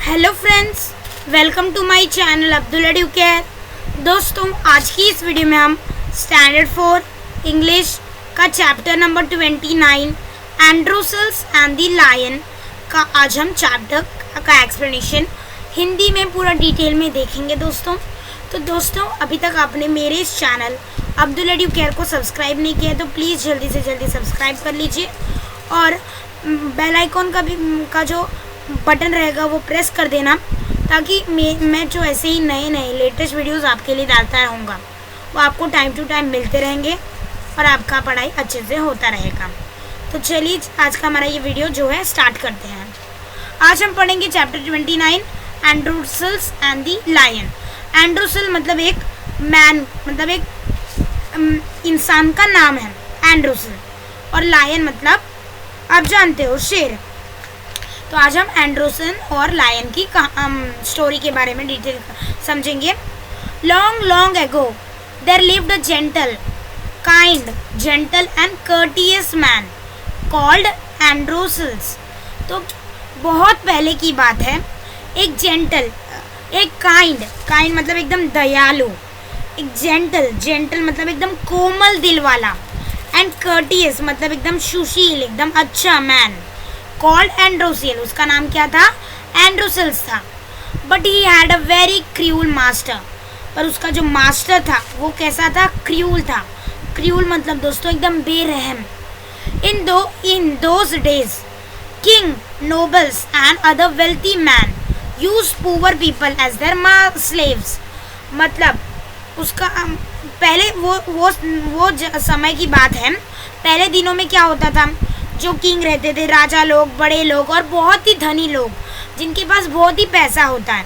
Hello friends, welcome to my channel Abdul Educare. दोस्तों, आज की इस वीडियो में हम स्टैंडर्ड 4 इंग्लिश का chapter number 29 Androcles and the lion का आज हम चैप्टर का एक्सप्लेनेशन हिंदी में पूरा डिटेल में देखेंगे। दोस्तों अभी तक आपने मेरे इस चैनल अब्दुल एडुकेयर को सब्सक्राइब नहीं किया तो प्लीज़ जल्दी से जल्दी सब्सक्राइब कर लीजिए और बेल आइकॉन का जो बटन रहेगा वो प्रेस कर देना, ताकि मैं जो ऐसे ही नए लेटेस्ट वीडियोस आपके लिए डालता रहूँगा वो आपको टाइम टू टाइम मिलते रहेंगे और आपका पढ़ाई अच्छे से होता रहेगा। तो चलिए आज का हमारा ये वीडियो जो है स्टार्ट करते हैं। आज हम पढ़ेंगे chapter 29 Androcles and the lion. एंड्रोसल मतलब एक मैन, मतलब एक इंसान का नाम है एंड्रोसल, और लायन मतलब आप जानते हो शेर। तो आज हम एंड्रोसन और लायन की स्टोरी के बारे में डिटेल समझेंगे। Long ago there lived a kind gentle and courteous man called Androcles. तो बहुत पहले की बात है, एक जेंटल, एक काइंड मतलब एकदम दयालु, एक जेंटल मतलब एकदम कोमल दिल वाला, एंड कर्टियस मतलब एकदम सुशील, एकदम अच्छा मैन कॉल्ड एंड्रोसल। उसका नाम क्या था? एंड्रोसल्स था। But he had a very cruel master. पर उसका जो मास्टर था वो कैसा था? क्रूअल था। क्रूअल मतलब दोस्तों एकदम बेरहम। In those days king, nobles and other wealthy man use poor people as their slaves. मतलब उसका पहले वो समय की बात है। पहले दिनों में क्या होता था, जो किंग रहते थे, राजा लोग, बड़े लोग और बहुत ही धनी लोग जिनके पास बहुत ही पैसा होता है,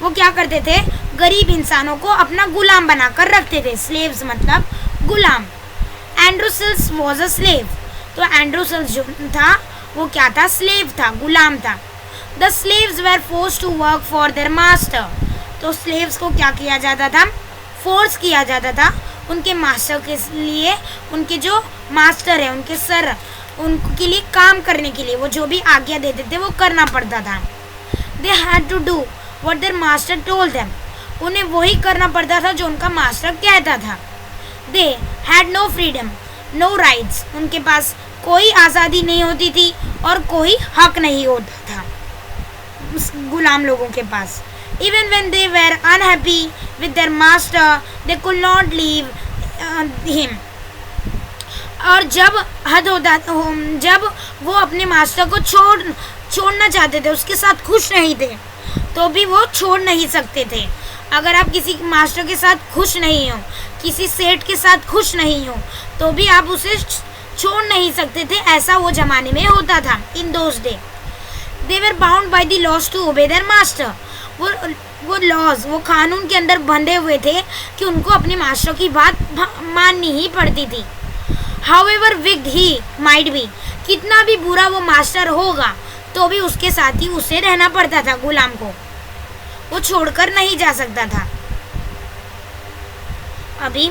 वो क्या करते थे? गरीब इंसानों को अपना गुलाम बनाकर रखते थे। स्लेव्स मतलब गुलाम। एंड्रोसल्स वाज अ स्लेव। तो एंड्रोसल्स जो था वो क्या था? स्लेव था, गुलाम था। The slaves were forced to work for their master. तो स्लेव्स को क्या किया जाता था? फोर्स किया जाता था उनके मास्टर के लिए। उनके जो मास्टर है, उनके सर, उनके लिए काम करने के लिए वो जो भी आज्ञा देते थे वो करना पड़ता था। They had to do what their master told them. उन्हें वही करना पड़ता था जो उनका मास्टर कहता था। They had no freedom, no rights. उनके पास कोई आज़ादी नहीं होती थी और कोई हक नहीं होता था गुलाम लोगों के पास। Even when they were unhappy with their master they could not leave him. और जब जब वो अपने मास्टर को छोड़ना चाहते थे, उसके साथ खुश नहीं थे, तो भी वो छोड़ नहीं सकते थे। अगर आप किसी मास्टर के साथ खुश नहीं हो, किसी सेठ के साथ खुश नहीं हो, तो भी आप उसे छोड़ नहीं सकते थे। ऐसा वो ज़माने में होता था। In those day they were bound by the laws to obey their master. वो लॉज, वो कानून के अंदर बंधे हुए थे कि उनको अपने मास्टर की बात माननी ही पड़ती थी। However wicked he might be, कितना भी बुरा वो मास्टर होगा तो भी उसके साथ ही उसे रहना पड़ता था। गुलाम को वो छोड़कर नहीं जा सकता था। अभी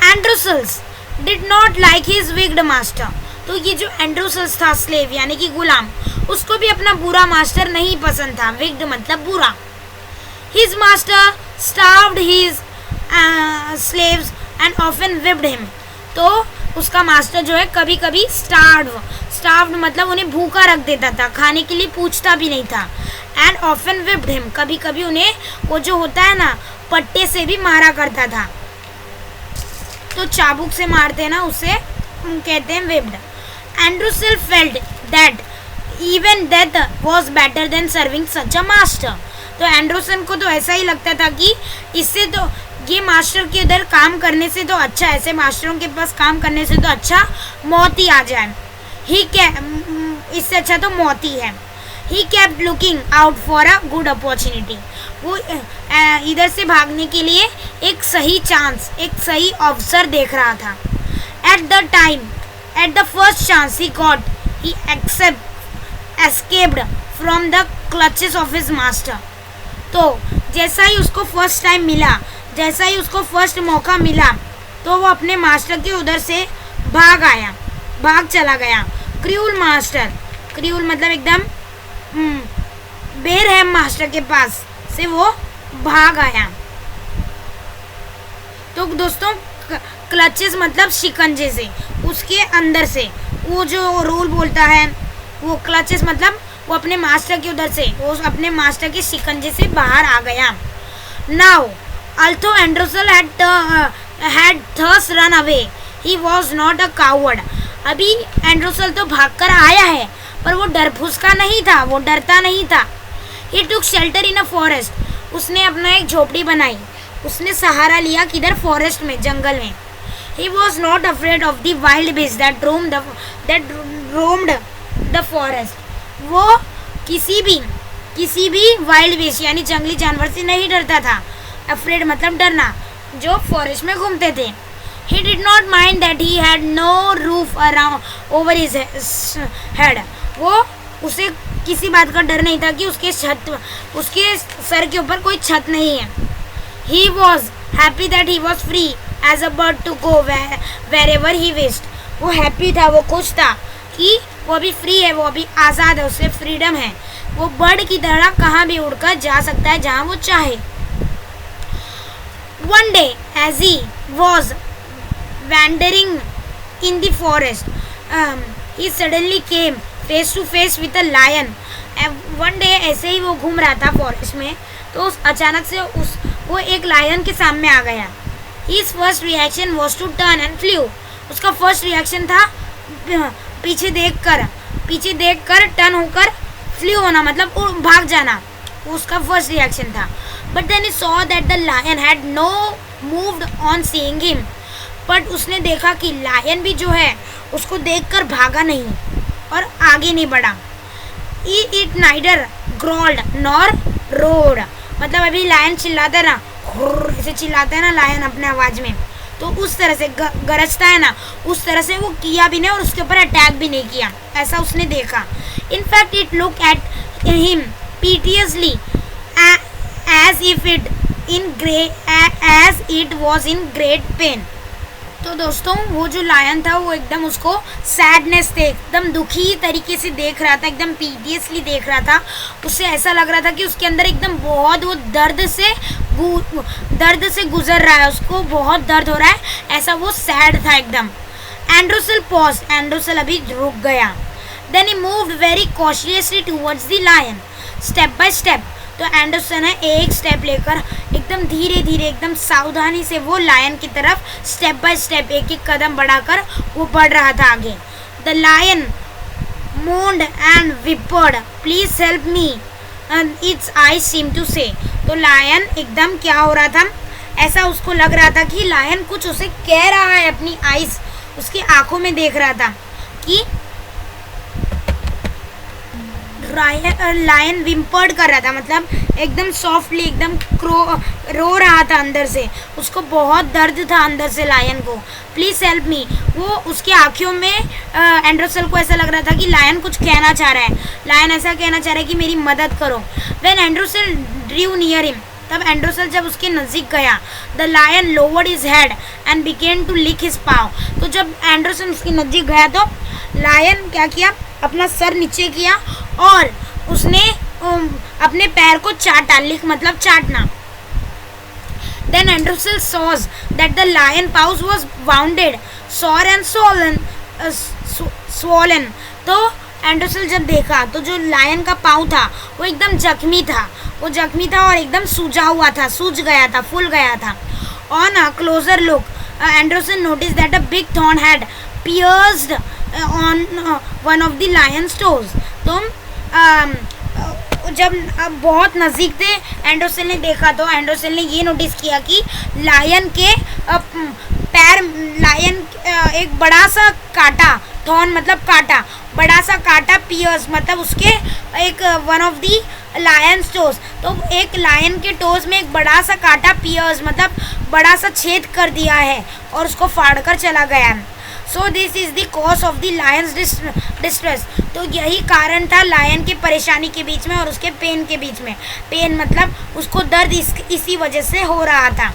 Androcles did not like his wicked master. तो ये जो एंड्रोसल्स था, स्लेव यानी कि गुलाम, उसको भी अपना बुरा मास्टर नहीं पसंद था। विक्ड मतलब बुरा। His master starved his slaves and often whipped him। तो उसका मास्टर जो है कभी कभी स्टार्व्ड मतलब उन्हें भूखा रख देता था, खाने के लिए पूछता भी नहीं था। एंड ऑफन विप्ड हिम, कभी कभी उन्हें वो जो होता है ना, पट्टे से भी मारा करता था। तो चाबुक से मारते हैं ना, उसे कहते हैं whipped. Androcles felt that even death was better than serving such a master. तो एंड्रोसन को तो ऐसा ही लगता था कि इससे तो ये मास्टर के उधर काम करने से तो अच्छा, ऐसे मास्टरों के पास काम करने से तो अच्छा मौत ही आ जाए। इससे अच्छा तो मौत ही है। He kept looking out for a good opportunity. वो इधर से भागने के लिए एक सही चांस, एक सही अवसर देख रहा था। At the first chance he got, he escaped from the clutches of his master. तो जैसा ही उसको फर्स्ट टाइम मिला, जैसा ही उसको फर्स्ट मौका मिला, तो वो अपने मास्टर के उधर से भाग चला गया। क्रूअल मास्टर, क्रूअल मतलब एकदम बेरहम मास्टर के पास से वो भाग आया। तो दोस्तों क्लचेस मतलब शिकंजे से, उसके अंदर से वो जो रूल बोलता है वो क्लचेस मतलब वो अपने मास्टर के उधर से वो अपने मास्टर के शिकंजे से बाहर आ गया। Now although Androcles had thus run away, he was not a coward। अभी एंड्रोसल तो भागकर आया है पर वो डरफुसका नहीं था, वो डरता नहीं था। He took shelter in a forest, उसने अपना एक झोपड़ी बनाई, उसने सहारा लिया किधर, फॉरेस्ट में, जंगल में। He was not afraid of the wild beasts that roamed the forest। वो किसी भी वाइल्ड बीस्ट यानी जंगली जानवर से नहीं डरता था। अफ्रेड मतलब डरना, जो फॉरेस्ट में घूमते थे। He did not mind that he had no roof around over his head। वो उसे किसी बात का डर नहीं था कि उसके सर के ऊपर कोई छत नहीं है। He was happy that he was free as a bird to go wherever he wished। वो हैप्पी था, वो खुश था कि वो अभी फ्री है, वो अभी आज़ाद है, उससे फ्रीडम है, वो बर्ड की तरह कहाँ भी उड़कर जा सकता है जहाँ वो चाहे। One day as he was wandering in the forest, he suddenly came face to face with a lion। One day ऐसे ही वो घूम रहा था फॉरेस्ट में, तो अचानक से वो एक लायन के सामने आ गया। His first reaction was to turn and flew। उसका फर्स्ट रिएक्शन था पीछे देखकर टर्न होकर फ्ली होना मतलब भाग जाना, उसका फर्स्ट रिएक्शन था। But then he saw that the lion had no moved on seeing him. But उसने देखा कि लायन भी जो है उसको देखकर भागा नहीं और आगे नहीं बढ़ा। इट नाइदर ग्रॉल्ड नॉर रोड, मतलब अभी लायन चिल्लाता है ना, ऐसे चिल्लाता है ना लायन अपने आवाज़ में, तो उस तरह से गरजता है ना, उस तरह से वो किया भी नहीं और उसके ऊपर अटैक भी नहीं किया, ऐसा उसने देखा। In fact it look at him piteously as if it was in great pain। तो दोस्तों वो जो लायन था वो एकदम उसको सैडनेस से एकदम दुखी तरीके से देख रहा था, एकदम पीटियसली देख रहा था। उससे ऐसा लग रहा था कि उसके अंदर एकदम बहुत वो दर्द से गुजर रहा है, उसको बहुत दर्द हो रहा है, ऐसा वो सैड था एकदम। एंड्रोसल पॉज, एंड्रोसल अभी रुक गया। Then he moved very cautiously towards the lion, step by step. तो एंडरसन है एक स्टेप लेकर एकदम धीरे धीरे एकदम सावधानी से वो लायन की तरफ स्टेप बाय स्टेप एक एक कदम बढ़ाकर वो बढ़ रहा था आगे। The lion moaned and whimpered, please help me, and its eyes seemed to say। तो लायन एकदम क्या हो रहा था, ऐसा उसको लग रहा था कि लायन कुछ उसे कह रहा है, अपनी आइस उसकी आंखों में देख रहा था कि लायन विम्पर्ड कर रहा था, मतलब एकदम सॉफ्टली एकदम रो रहा था अंदर से, उसको बहुत दर्द था अंदर से लायन को। प्लीज़ हेल्प मी, वो उसके आँखों में एंड्रोसल को ऐसा लग रहा था कि लायन कुछ कहना चाह रहा है, लायन ऐसा कहना चाह रहा है कि मेरी मदद करो। When Androcles drew near him, तब एंड्रोसल जब उसके नज़दीक गया, the lion lowered his head and began to lick his paw. तो जब एंड्रोसल उसके नज़दीक गया तो लायन क्या किया, अपना सर नीचे किया और उसने अपने पैर को चाटा, लिक मतलब चाटना। Then Androsel saw that the lion paws was wounded, sore and swollen। तो एंड्रोसल जब देखा तो जो लायन का पाँव था वो एकदम जख्मी था, वो जख्मी था और एकदम सूजा हुआ था, सूज गया था, फूल गया था। On a closer look, Androsel noticed that a big thorn had pierced on one of the lion's toes। तो जब बहुत नज़दीक थे एंड्रोसल ने देखा तो एंड्रोसल ने ये नोटिस किया कि लायन के पैर, लायन एक बड़ा सा कांटा, थॉर्न मतलब कांटा, बड़ा सा कांटा, पियर्स मतलब उसके एक one of the Lions toes, तो एक लायन के टोज में एक बड़ा सा कांटा, पियर्स मतलब बड़ा सा छेद कर दिया है और उसको फाड़ कर चला गया है। So this is the cause of the Lions distress. तो यही कारण था लायन के परेशानी के बीच में और उसके पेन के बीच में। पेन मतलब उसको दर्द इसी वजह से हो रहा था।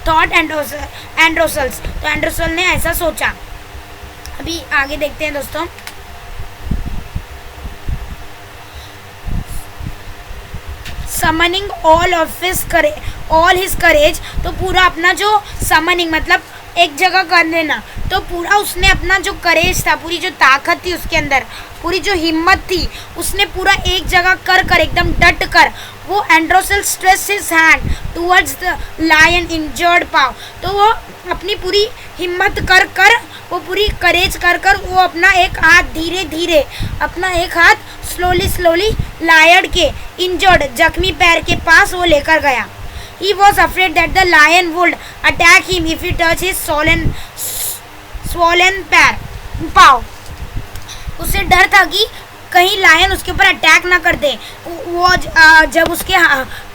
थॉट एंड्रोसल्स, तो एंड्रोसल ने ऐसा सोचा। अभी आगे देखते हैं दोस्तों। समनिंग ऑल हिज करेज, तो पूरा अपना जो समनिंग मतलब एक जगह कर लेना, तो पूरा उसने अपना जो करेज था, पूरी जो ताकत थी उसके अंदर, पूरी जो हिम्मत थी, उसने पूरा एक जगह कर एकदम डट कर वो Androcles stretched his hand towards the lion injured paw, तो वो अपनी पूरी हिम्मत कर वो पूरी करेज कर वो अपना एक हाथ धीरे धीरे अपना एक हाथ स्लोली लायन के इंजर्ड जख्मी पैर के पास वो लेकर गया। He was afraid that the lion would attack him if he touched his swollen paw. उसे डर था कि कहीं लायन उसके ऊपर अटैक ना कर दे, वो जब उसके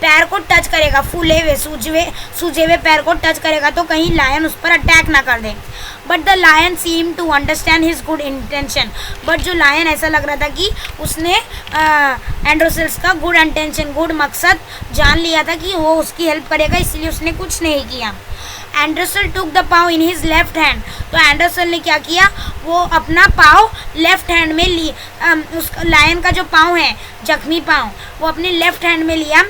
पैर को टच करेगा, फूले हुए सूजे हुए पैर को टच करेगा तो कहीं लायन उस पर अटैक ना कर दे। But the lion seem to understand his good intention, but जो लायन ऐसा लग रहा था कि उसने एंड्रोसेल्स का गुड इंटेंशन, गुड मकसद जान लिया था कि वो उसकी हेल्प करेगा, इसलिए उसने कुछ नहीं किया। Androcles took the paw in his left hand, तो एंड्रोसेल ने क्या किया, वो अपना पाव लेफ्ट हैंड में ली, उस लायन का जो पाव है जख्मी पाव वो अपने लेफ्ट हैंड में लिया।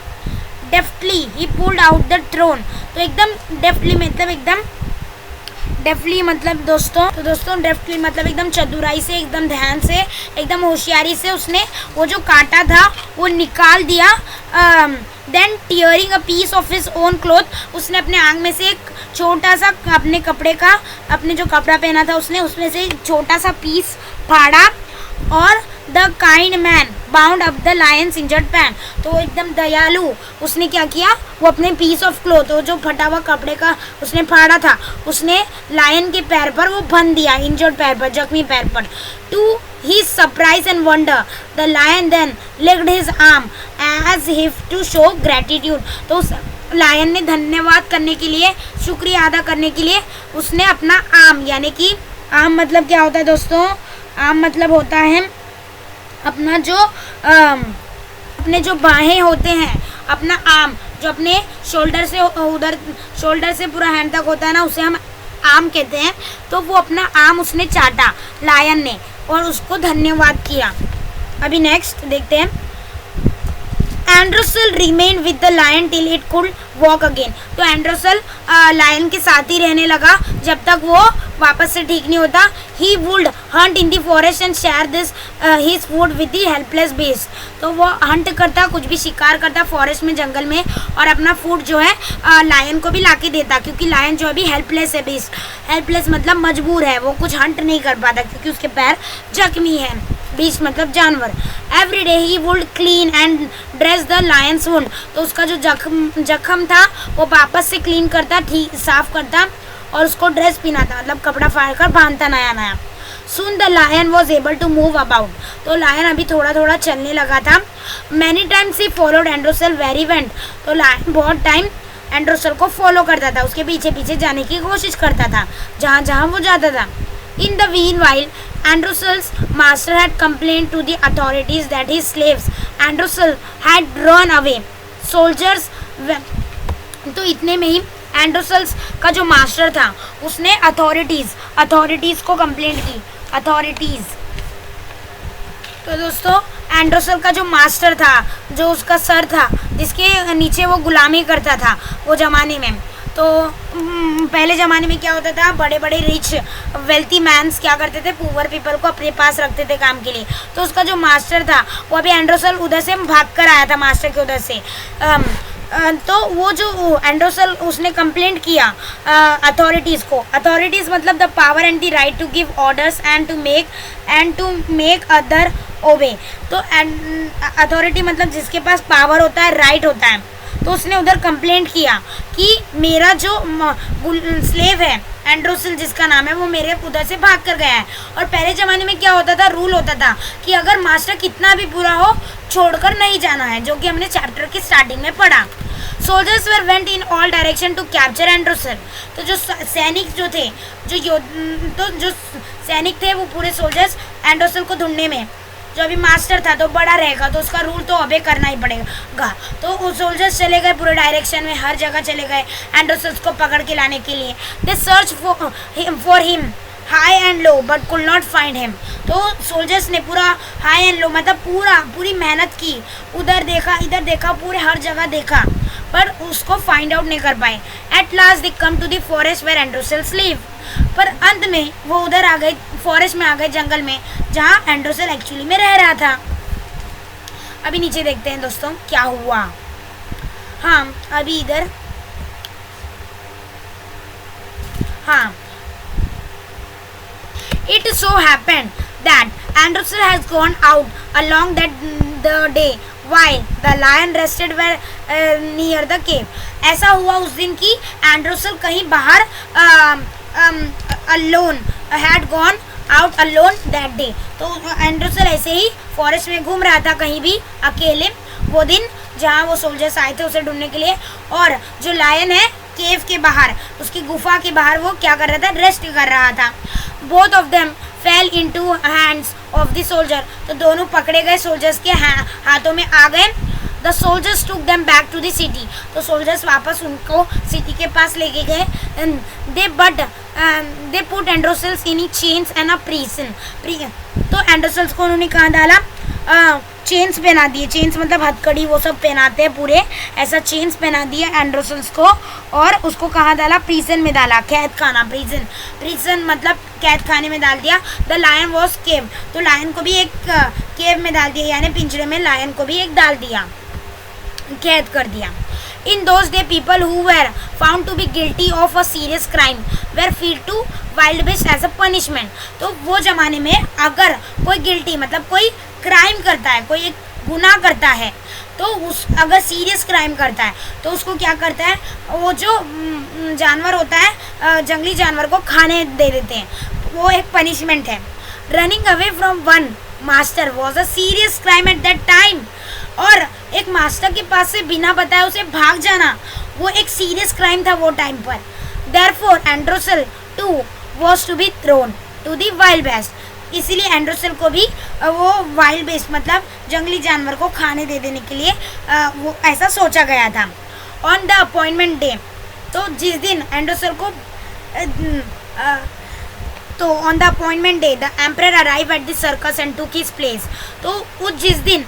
Deftly he pulled out the thorn, तो एकदम डेफ्टली मतलब दोस्तों डेफ्टली मतलब एकदम चतुराई से, एकदम ध्यान से, एकदम होशियारी से उसने वो जो कांटा था वो निकाल दिया। Then tearing a piece of his own cloth, उसने अपने आंग में से एक छोटा सा अपने जो कपड़ा पहना था उसने उसमें से एक छोटा सा पीस फाड़ा, और the kind man bound up the Lions injured pan, तो एकदम दयालु उसने क्या किया, वो अपने पीस ऑफ क्लॉथ, वो जो फटा हुआ कपड़े का उसने फाड़ा था, उसने लायन के पैर पर वो बंध दिया, इंजर्ड पैर पर, जख्मी पैर पर। To his surprise and wonder the lion then licked his arm as if to show gratitude, तो उस लायन ने धन्यवाद करने के लिए, शुक्रिया अदा करने के लिए उसने अपना आर्म, यानी कि आर्म मतलब क्या होता है दोस्तों, आर्म मतलब होता है अपना जो अपने जो बाहें होते हैं, अपना आर्म जो अपने शोल्डर से पूरा हैंड तक होता है ना, उसे हम आर्म कहते हैं। तो वो अपना आर्म उसने चाटा लायन ने और उसको धन्यवाद किया। अभी नेक्स्ट देखते हैं। Androcles remain with the lion till it could walk again, तो एंड्रोसेल लायन के साथ ही रहने लगा जब तक वो वापस से ठीक नहीं होता। He would Hunt in the forest and share this his food with the helpless beast, तो वो हंट करता, कुछ भी शिकार करता फॉरेस्ट में, जंगल में, और अपना फूड जो है लायन को भी ला के देता, क्योंकि लायन जो अभी हेल्पलेस है, बीस्ट हेल्पलेस मतलब मजबूर है, वो कुछ हंट नहीं कर पाता क्योंकि उसके पैर जख्मी है, बीस्ट मतलब जानवर। Every day he would clean and dress the Lions wound, तो उसका जो जख्म था वो वापस से क्लीन करता, ठीक साफ करता, और उसको ड्रेस पहनाता, मतलब कपड़ा फाड़ कर बांधता नया। Soon the lion was able to move about, तो लायन अभी थोड़ा चलने लगा था। Many times he followed Androsel where he went, तो लायन बहुत टाइम एंड्रोसेल को फॉलो करता था, उसके पीछे जाने की कोशिश करता था जहाँ वो जाता था। In the meanwhile, Androsel's master had complained to the authorities that his slaves Androsel had run away. Soldiers, तो इतने में ही एंड्रोसेल्स का जो मास्टर था उसने अथॉरिटीज़ को कंप्लेंट की। अथॉरिटीज़, तो दोस्तों एंड्रोसेल का जो मास्टर था, जो उसका सर था, जिसके नीचे वो गुलामी करता था वो ज़माने में, तो पहले ज़माने में क्या होता था, बड़े बड़े रिच वेल्थी मैंस क्या करते थे, पुअर पीपल को अपने पास रखते थे काम के लिए। तो उसका जो मास्टर था वो अभी एंड्रोसेल उधर से भाग कर आया था, मास्टर के उधर से। तो वो जो एंड्रोसेल उसने कंप्लेंट किया अथॉरिटीज़ को। अथॉरिटीज़ मतलब the power and the right to give orders and to make other obey, तो अथॉरिटी मतलब जिसके पास पावर होता है, राइट होता है। तो उसने उधर कंप्लेंट किया कि मेरा जो स्लेव है एंड्रोसेल जिसका नाम है, वो मेरे उधर से भाग कर गया है। और पहले ज़माने में क्या होता था, रूल होता था कि अगर मास्टर कितना भी बुरा हो छोड़कर नहीं जाना है, जो कि हमने चैप्टर की स्टार्टिंग में पढ़ा। Soldiers were went in all direction to capture Androcles, तो जो सैनिक जो थे, जो सैनिक थे वो पूरे सोल्जर्स एंड्रोसेल को ढूंढने में, जो अभी मास्टर था तो बड़ा रहेगा तो उसका रूल तो अबे करना ही पड़ेगा। तो वो सोल्जर्स चले गए पूरे डायरेक्शन में, हर जगह चले गए एंड्रोसेल को पकड़ के लाने के लिए। They search for him high and low but could not find him. तो सोल्जर्स ने पूरा हाई एंड लो मतलब पूरी मेहनत की, उधर देखा इधर देखा, पूरे हर जगह देखा, पर उसको फाइंड आउट नहीं कर पाए। At last they come to the forest where Androcles live. पर अंत में वो उधर आ गए, फॉरेस्ट में आ गए, जंगल में, जहाँ एंड्रोसेल एक्चुअली में रह रहा था। अभी नीचे देखते हैं दोस्तों क्या हुआ। हाँ अभी इधर, हाँ, it so happened that Androsel has gone out along the day while the lion rested were near the cave. ऐसा हुआ उस दिन कि एंड्रोसेल कहीं बाहर alone had gone out alone that day. तो एंड्रोसेल ऐसे ही फॉरेस्ट में घूम रहा था कहीं भी अकेले वो दिन, जहाँ वो सोल्जर्स आए थे उसे ढूंढने के लिए। और जो लायन है केव के बाहर, उसकी गुफा के बाहर, वो क्या कर रहा था, रेस्ट कर रहा था। Both of them fail into hands of the soldier. तो दोनों पकड़े गए, सोल्जर्स के हाथों में आ गए। The soldiers took them back to the city. तो सोल्जर्स वापस उनको सिटी के पास लेके गए। They put Androcles in chains and a prison. तो एंड्रोसेल्स को उन्होंने कहाँ डाला, चेन्स पहना दिए। चेन्स मतलब हथकड़ी वो सब पहनाते हैं पूरे, ऐसा चेन्स पहना दिए एंड्रोसेल्स को, और उसको कहाँ डाला, प्रिजन में डाला, कैद खाना, प्रिजन मतलब कैद खाने में डाल दिया। द लायन वॉज केव। तो लायन को भी एक केव में डाल दिया, यानी पिंजरे में लायन को भी एक डाल दिया, कैद कर दिया। In those day people who were found to be guilty of a serious crime were fed to wild beasts as a punishment. तो वो ज़माने में अगर कोई गिल्टी मतलब कोई क्राइम करता है, कोई एक गुनाह करता है, तो उस अगर सीरियस क्राइम करता है तो उसको क्या करता है, वो जो जानवर होता है जंगली जानवर को खाने दे देते हैं, वो एक पनिशमेंट है। Running away from one master was a serious crime at that time. और एक मास्टर के पास से बिना बताए उसे भाग जाना, वो एक सीरियस क्राइम था वो टाइम पर। Therefore Androcles too was to be thrown to the wild beast. इसीलिए एंड्रोसेल को भी वो वाइल्ड बेस्ट मतलब जंगली जानवर को खाने दे देने के लिए वो ऐसा सोचा गया था। ऑन द अपॉइंटमेंट डे, तो जिस दिन एंड्रोसेल को तो on the appointment day the emperor arrive at the circus and took his place. तो वो जिस दिन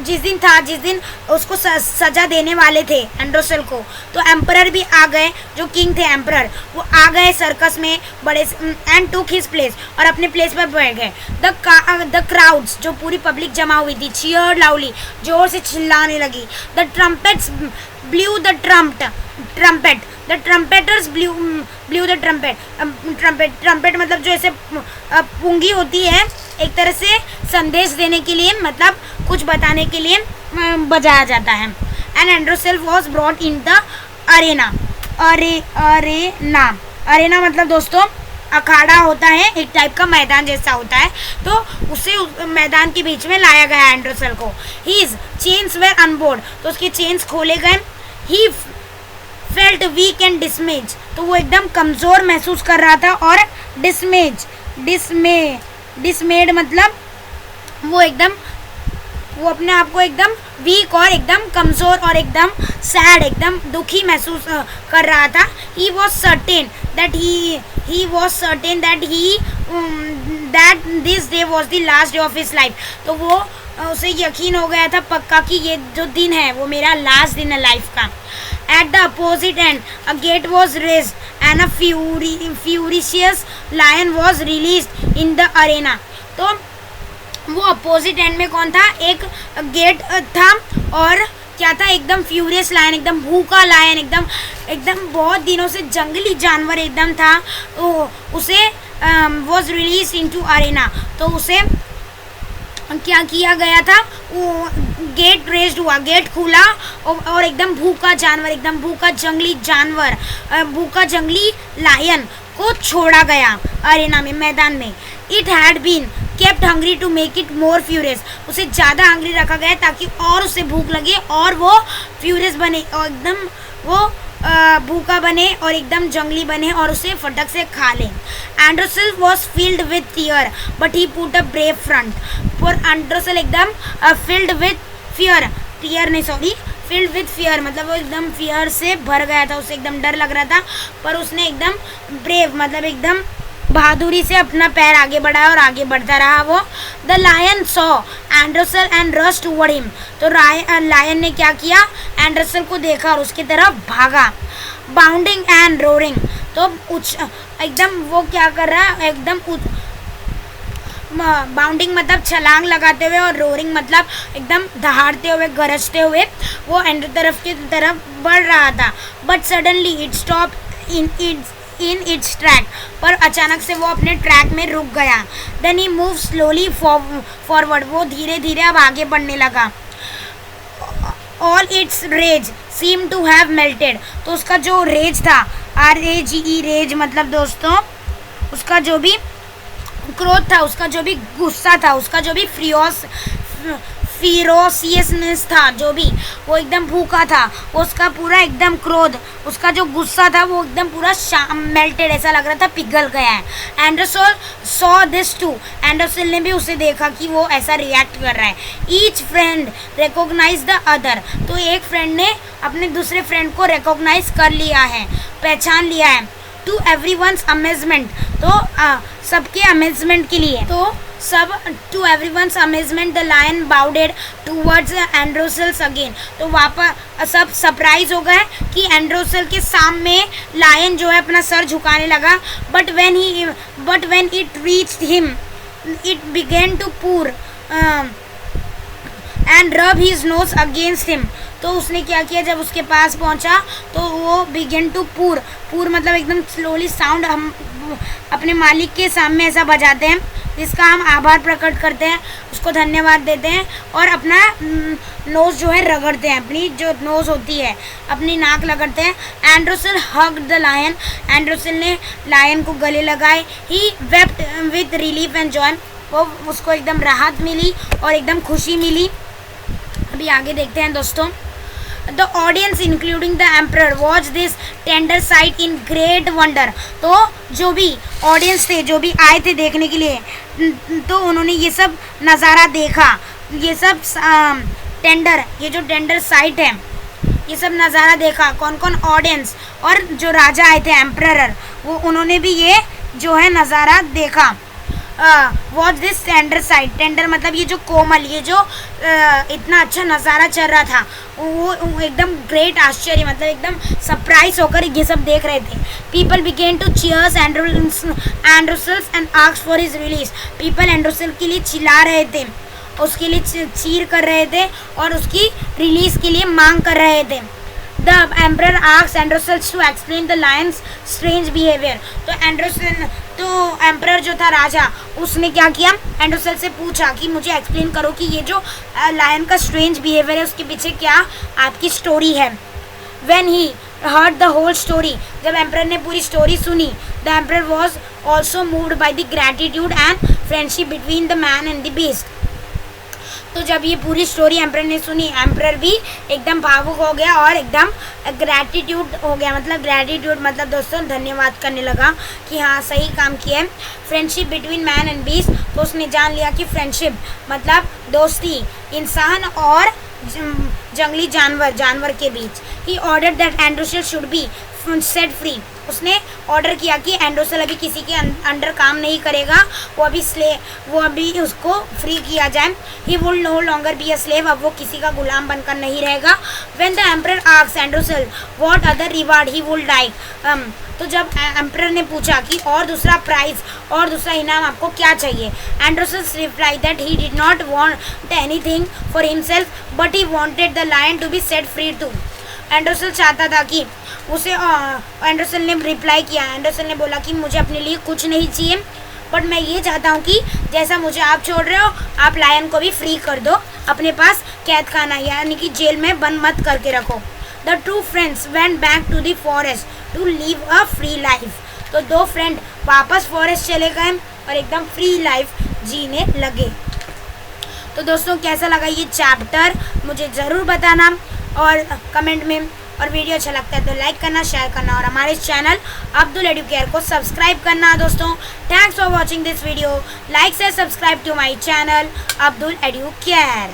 जिस दिन उसको सजा देने वाले थे एंड्रोसेल को, तो एम्परर भी आ गए, जो किंग थे एम्परर, वो आ गए सर्कस में बड़े, एंड टुक हिज प्लेस, और अपने प्लेस पर बैठ गए। द क्राउड्स, जो पूरी पब्लिक जमा हुई थी, चीयर्ड लाउडली, जोर से चिल्लाने लगी। The trumpets blew the trumpet, the trumpeters blew the trumpet मतलब जो ऐसे पुंगी होती है, एक तरह से संदेश देने के लिए, मतलब कुछ बताने के लिए बजाया जाता है। And Androcles was brought in the arena. Arena मतलब दोस्तों अखाड़ा होता है, एक टाइप का मैदान जैसा होता है, तो उसे मैदान के बीच में लाया गया एंड्रोसेल को। हीज चेन्स वेर अनबोर्ड, तो उसके चेन्स खोले गए। ही फेल्ट वीक एंड डिसमेज, तो वो एकदम कमज़ोर महसूस कर रहा था, और डिसमेड मतलब वो अपने आप को एकदम वीक और एकदम कमज़ोर और एकदम सैड, एकदम दुखी महसूस कर रहा था। He was certain that this day was the last day of his life. तो वो उसे यकीन हो गया था पक्का कि ये जो दिन है वो मेरा लास्ट दिन है लाइफ का। At the opposite end, a gate was raised and a furious lion was released in the arena. तो वो अपोजिट एंड में कौन था, एक गेट था, और क्या था, एकदम फ्यूरियस लायन, एकदम भूखा लायन, एकदम बहुत दिनों से जंगली जानवर एकदम था, उसे was released into arena। तो उसे क्या किया गया था, वो गेट रेज्ड हुआ, गेट खुला, और एकदम भूखा जानवर, एकदम भूखा जंगली जानवर, भूखा जंगली लायन को छोड़ा गया अरेना में, मैदान में। It had been kept hungry to make it more furious, उसे ज़्यादा हंग्री रखा गया ताकि और उसे भूख लगे और वो फ्यूरियस बने, और एकदम वो भूखा बने और एकदम जंगली बने और उसे फटक से खा लें। Androcles was filled with fear but he put a brave front. और एंड्रोसेल एकदम filled with fear filled with fear, मतलब वो एकदम फियर से भर गया था, उसे एकदम डर लग रहा था, पर उसने एकदम ब्रेव मतलब एकदम बहादुरी से अपना पैर आगे बढ़ाया और आगे बढ़ता रहा वो। The lion saw Anderson and rush toward him, तो लायन ने क्या किया, एंडरसन को देखा और उसकी तरफ भागा। बाउंडिंग एंड रोरिंग, तो एकदम वो क्या कर रहा है, एकदम बाउंडिंग मतलब छलांग लगाते हुए, और रोरिंग मतलब एकदम दहाड़ते हुए, गरजते हुए वो एंडर की तरफ बढ़ रहा था। But suddenly it stop in its track, पर अचानक से वो अपने ट्रैक में रुक गया। Then he move slowly forward, वो धीरे धीरे अब आगे बढ़ने लगा। All its rage seem to have melted, तो उसका जो रेज था, RAGE रेज मतलब दोस्तों उसका जो भी क्रोध था, उसका जो भी गुस्सा था, उसका जो भी फिरोसियसनेस था, जो भी वो एकदम भूखा था, उसका पूरा एकदम क्रोध, उसका जो गुस्सा था वो एकदम पूरा मेल्टेड, ऐसा लग रहा था पिघल गया है। Anderson saw this too, Anderson ने भी उसे देखा कि वो ऐसा रिएक्ट कर रहा है। Each friend recognize the other, तो एक फ्रेंड ने अपने दूसरे फ्रेंड को रिकॉग्नाइज कर लिया है, पहचान लिया है। टू एवरीवन्स अमेजमेंट, तो सबके अमेजमेंट के लिए, तो सब to everyone's amazement the lion bounded towards Androcles again, तो वापस सब सरप्राइज हो गए कि एंड्रोसेल के सामने लायन जो है अपना सर झुकाने लगा। But when it reached him it began to purr and rub his nose against him, तो उसने क्या किया, जब उसके पास पहुंचा तो वो बिगेन टू पूर मतलब एकदम स्लोली साउंड हम अपने मालिक के सामने ऐसा बजाते हैं जिसका हम आभार प्रकट करते हैं, उसको धन्यवाद देते हैं, और अपना नोज़ जो है रगड़ते हैं, अपनी जो नोज़ होती है अपनी नाक रगड़ते हैं। Androcles hugged the lion, Androcles ने लायन को गले लगाए। He wept with relief and joy, वो उसको एकदम राहत मिली और एकदम खुशी मिली। अभी आगे देखते हैं दोस्तों। The audience including the emperor watch this tender site in great wonder, तो जो भी ऑडियंस थे, जो भी आए थे देखने के लिए, तो उन्होंने ये सब नज़ारा देखा, ये सब टेंडर, ये जो टेंडर साइट है, ये सब नज़ारा देखा। कौन कौन, ऑडियंस और जो राजा आए थे एम्परर, वो उन्होंने भी ये जो है नज़ारा देखा। Watch this tender site, tender मतलब ये जो कोमल, ये जो इतना अच्छा नज़ारा चल रहा था, वो एकदम ग्रेट आश्चर्य मतलब एकदम सरप्राइज होकर ये सब देख रहे थे। People began to cheers Androcles and ask for his release, people Androcles के लिए चिल्ला रहे थे, उसके लिए चीर कर रहे थे और उसकी रिलीज के लिए मांग कर रहे थे। The emperor asked Androseles to explain the lion's strange behavior, तो एम्परर जो था राजा, उसने क्या किया, एंड्रोसेल से पूछा कि मुझे एक्सप्लेन करो कि ये जो लायन का स्ट्रेंज बिहेवियर है उसके पीछे क्या आपकी स्टोरी है। When he heard the whole story, जब एम्परर ने पूरी स्टोरी सुनी, the emperor was also moved by the gratitude and friendship between the man and the beast, तो जब ये पूरी स्टोरी एम्परर ने सुनी, एम्परर भी एकदम भावुक हो गया और एकदम ग्रैटिट्यूड हो गया, मतलब ग्रैटिट्यूड मतलब दोस्तों धन्यवाद करने लगा कि हाँ सही काम किया है। Friendship between man and beast, तो उसने जान लिया कि फ्रेंडशिप मतलब दोस्ती इंसान और जंगली जानवर के बीच। He order that Androcles should be set free, उसने ऑर्डर किया कि एंड्रोसेल अभी किसी के अंडर काम नहीं करेगा, वो अभी उसको फ्री किया जाए। He would no longer be a slave, अब वो किसी का गुलाम बनकर नहीं रहेगा। When the emperor asked Androcles what other reward he would like, तो जब एम्परर ने पूछा कि और दूसरा प्राइज और दूसरा इनाम आपको क्या चाहिए, Androcles reply that he did not want anything for himself but he wanted the lion to be set free too. Androcles चाहता था कि उसे, एंड्रोसेल ने रिप्लाई किया, एंड्रोसेल ने बोला कि मुझे अपने लिए कुछ नहीं चाहिए, बट मैं ये चाहता हूँ कि जैसा मुझे आप छोड़ रहे हो, आप लायन को भी फ्री कर दो, अपने पास कैद खाना यानी कि जेल में बंद मत करके रखो। The two friends went back to the forest to live a free life, तो दो फ्रेंड वापस फॉरेस्ट चले गए और एकदम फ्री लाइफ जीने लगे। तो दोस्तों कैसा लगा ये चैप्टर मुझे ज़रूर बताना और कमेंट में, और वीडियो अच्छा लगता है तो लाइक करना, शेयर करना और हमारे चैनल अब्दुल एडुकेयर को सब्सक्राइब करना। दोस्तों thanks for watching this video, like से subscribe to my channel Abdul Educare.